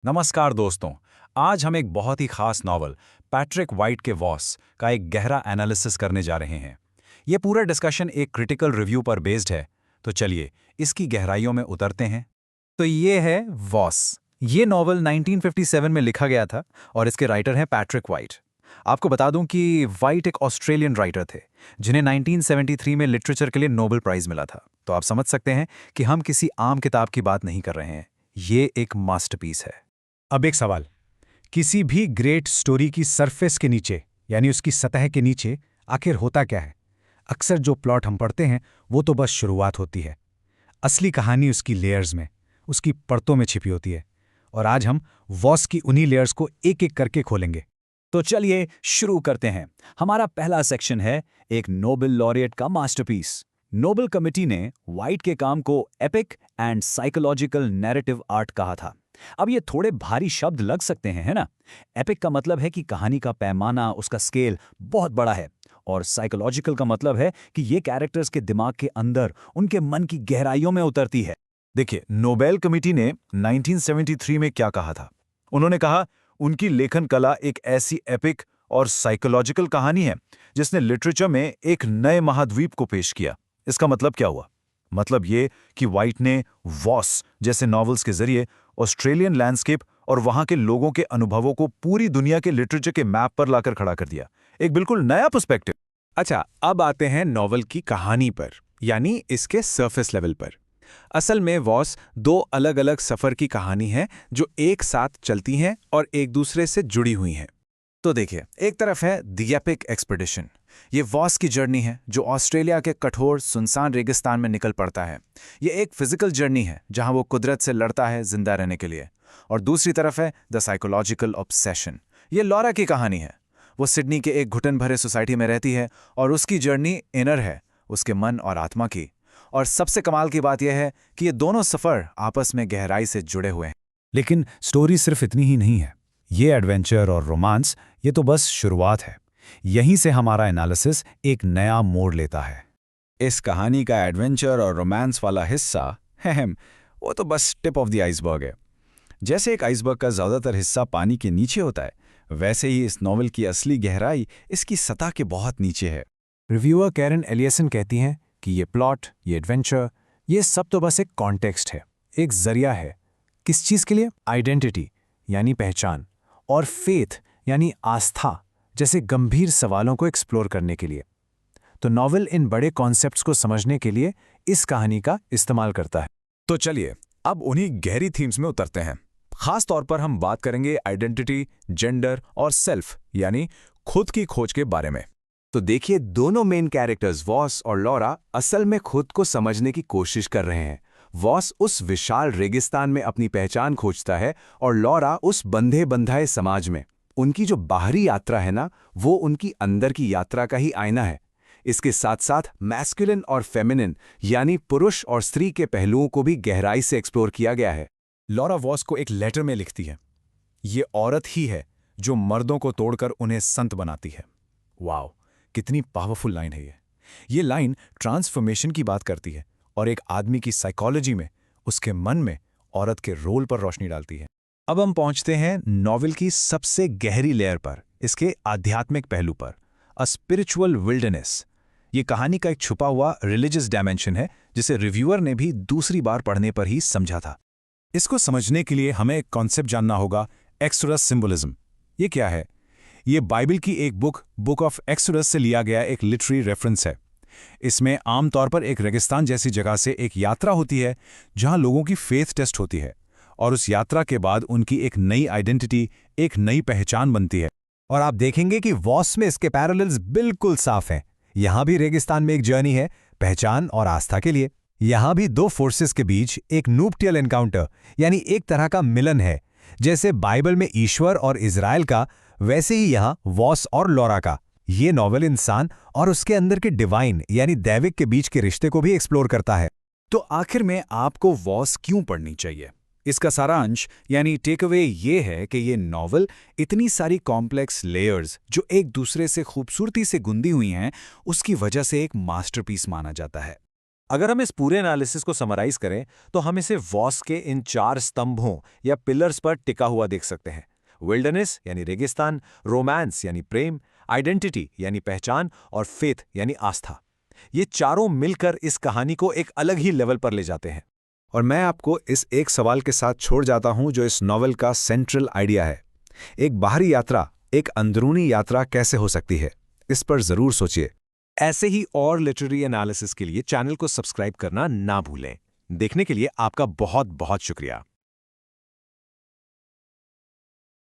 नमस्कार दोस्तों। आज हम एक बहुत ही खास नॉवल पैट्रिक वाइट के वॉस का एक गहरा एनालिसिस करने जा रहे हैं। ये पूरा डिस्कशन एक क्रिटिकल रिव्यू पर बेस्ड है, तो चलिए इसकी गहराइयों में उतरते हैं। तो ये है वॉस। ये नॉवल 1957 में लिखा गया था और इसके राइटर हैं पैट्रिक वाइट। आपको बता दूं कि वाइट एक ऑस्ट्रेलियन राइटर थे जिन्हें 1973 में लिटरेचर के लिए नोबेल प्राइज मिला था। तो आप समझ सकते हैं कि हम किसी आम किताब की बात नहीं कर रहे हैं, ये एक मास्टरपीस है। अब एक सवाल, किसी भी ग्रेट स्टोरी की सरफेस के नीचे यानी उसकी सतह के नीचे आखिर होता क्या है? अक्सर जो प्लॉट हम पढ़ते हैं वो तो बस शुरुआत होती है। असली कहानी उसकी लेयर्स में, उसकी परतों में छिपी होती है। और आज हम वॉस की उन्हीं लेयर्स को एक एक करके खोलेंगे। तो चलिए शुरू करते हैं। हमारा पहला सेक्शन है एक नोबेल लॉरिएट का मास्टरपीस। नोबेल कमिटी ने वाइट के काम को epic and psychological narrative art कहा था। अब ये थोड़े भारी शब्द लग सकते हैं, है ना? एपिक का मतलब है कि कहानी का पैमाना, उसका स्केल बहुत बड़ा है, और साइकोलॉजिकल का मतलब है कि ये कैरेक्टर्स के दिमाग के अंदर, उनके मन की गहराइयों में उतरती है। देखिए, नोबेल कमेटी ने 1973 में क्या कहा था। उन्होंने कहा उनकी लेखन कला एक ऐसी एपिक और साइकोलॉजिकल कहानी है जिसने लिटरेचर में एक नए महाद्वीप को पेश किया। इसका मतलब क्या हुआ? मतलब ये कि वाइट ने वॉस जैसे नॉवेल्स के जरिए ऑस्ट्रेलियन लैंडस्केप और वहां के लोगों के अनुभवों को पूरी दुनिया के लिटरेचर के मैप पर लाकर खड़ा कर दिया। एक बिल्कुल नया पर्सपेक्टिव। अच्छा, अब आते हैं नॉवल की कहानी पर, यानी इसके सरफेस लेवल पर। असल में वॉस दो अलग अलग सफ़र की कहानी है जो एक साथ चलती हैं और एक दूसरे से जुड़ी हुई हैं। तो देखिए, एक तरफ है द एपिक एक्सपेडिशन। ये वॉस की जर्नी है जो ऑस्ट्रेलिया के कठोर सुनसान रेगिस्तान में निकल पड़ता है। ये एक फिजिकल जर्नी है जहां वो कुदरत से लड़ता है जिंदा रहने के लिए। और दूसरी तरफ है द साइकोलॉजिकल ऑब्सेशन। ये लॉरा की कहानी है। वो सिडनी के एक घुटन भरे सोसाइटी में रहती है और उसकी जर्नी इनर है, उसके मन और आत्मा की। और सबसे कमाल की बात यह है कि ये दोनों सफ़र आपस में गहराई से जुड़े हुए हैं। लेकिन स्टोरी सिर्फ इतनी ही नहीं है। ये एडवेंचर और रोमांस, ये तो बस शुरुआत है। यहीं से हमारा एनालिसिस एक नया मोड़ लेता है। इस कहानी का एडवेंचर और रोमांस वाला हिस्सा वो तो बस टिप ऑफ द आइसबर्ग है। जैसे एक आइसबर्ग का ज़्यादातर हिस्सा पानी के नीचे होता है, वैसे ही इस नॉवल की असली गहराई इसकी सतह के बहुत नीचे है। रिव्यूअर कैरन एलियसन कहती हैं कि ये प्लॉट, ये एडवेंचर, ये सब तो बस एक कॉन्टेक्स्ट है, एक जरिया है। किस चीज़ के लिए? आइडेंटिटी यानी पहचान, और फेथ यानी आस्था जैसे गंभीर सवालों को एक्सप्लोर करने के लिए। तो नॉवल इन बड़े कॉन्सेप्ट्स को समझने के लिए इस कहानी का इस्तेमाल करता है। तो चलिए अब उन्हीं गहरी थीम्स में उतरते हैं। खास तौर पर हम बात करेंगे आइडेंटिटी, जेंडर और सेल्फ यानी खुद की खोज के बारे में। तो देखिए, दोनों मेन कैरेक्टर्स वॉस और लॉरा असल में खुद को समझने की कोशिश कर रहे हैं। वॉस उस विशाल रेगिस्तान में अपनी पहचान खोजता है और लॉरा उस बंधे बंधाए समाज में। उनकी जो बाहरी यात्रा है ना, वो उनकी अंदर की यात्रा का ही आईना है। इसके साथ साथ मैस्कुलिन और फेमिनिन यानी पुरुष और स्त्री के पहलुओं को भी गहराई से एक्सप्लोर किया गया है। लॉरा वॉस को एक लेटर में लिखती है, ये औरत ही है जो मर्दों को तोड़कर उन्हें संत बनाती है। वाओ, कितनी पावरफुल लाइन है ये। ये लाइन ट्रांसफॉर्मेशन की बात करती है और एक आदमी की साइकोलॉजी में, उसके मन में औरत के रोल पर रोशनी डालती है। अब हम पहुंचते हैं नॉवल की सबसे गहरी लेयर पर, इसके आध्यात्मिक पहलू पर, अ स्पिरिचुअल विल्डरनेस। ये कहानी का एक छुपा हुआ रिलीजियस डायमेंशन है जिसे रिव्यूअर ने भी दूसरी बार पढ़ने पर ही समझा था। इसको समझने के लिए हमें एक कॉन्सेप्ट जानना होगा, एक्सोडस सिंबलिज्म। ये क्या है? ये बाइबल की एक बुक ऑफ एक्सोडस से लिया गया एक लिटरेरी रेफरेंस है। इसमें आमतौर पर एक रेगिस्तान जैसी जगह से एक यात्रा होती है जहां लोगों की फेथ टेस्ट होती है, और उस यात्रा के बाद उनकी एक नई आइडेंटिटी, एक नई पहचान बनती है। और आप देखेंगे कि वॉस में इसके पैरेलल्स बिल्कुल साफ हैं। यहां भी रेगिस्तान में एक जर्नी है, पहचान और आस्था के लिए। यहां भी दो फोर्सेस के बीच एक नूपटियल एनकाउंटर यानी एक तरह का मिलन है। जैसे बाइबल में ईश्वर और इजराइल का, वैसे ही यहां वॉस और लॉरा का। ये नॉवल इंसान और उसके अंदर के डिवाइन यानी दैविक के बीच के रिश्ते को भी एक्सप्लोर करता है। तो आखिर में आपको वॉस क्यों पढ़नी चाहिए? इसका सारांश यानी टेक अवे ये है कि ये नॉवल इतनी सारी कॉम्प्लेक्स लेयर्स जो एक दूसरे से खूबसूरती से गुंदी हुई हैं, उसकी वजह से एक मास्टरपीस माना जाता है। अगर हम इस पूरे एनालिसिस को समराइज करें तो हम इसे वॉस के इन 4 स्तंभों या पिलर्स पर टिका हुआ देख सकते हैं। विल्डरनेस यानी रेगिस्तान, रोमांस यानी प्रेम, आइडेंटिटी यानी पहचान और फेथ यानी आस्था। ये चारों मिलकर इस कहानी को एक अलग ही लेवल पर ले जाते हैं। और मैं आपको इस एक सवाल के साथ छोड़ जाता हूं जो इस नॉवेल का सेंट्रल आइडिया है। एक बाहरी यात्रा एक अंदरूनी यात्रा कैसे हो सकती है? इस पर जरूर सोचिए। ऐसे ही और लिटरेरी एनालिसिस के लिए चैनल को सब्सक्राइब करना ना भूलें। देखने के लिए आपका बहुत बहुत शुक्रिया।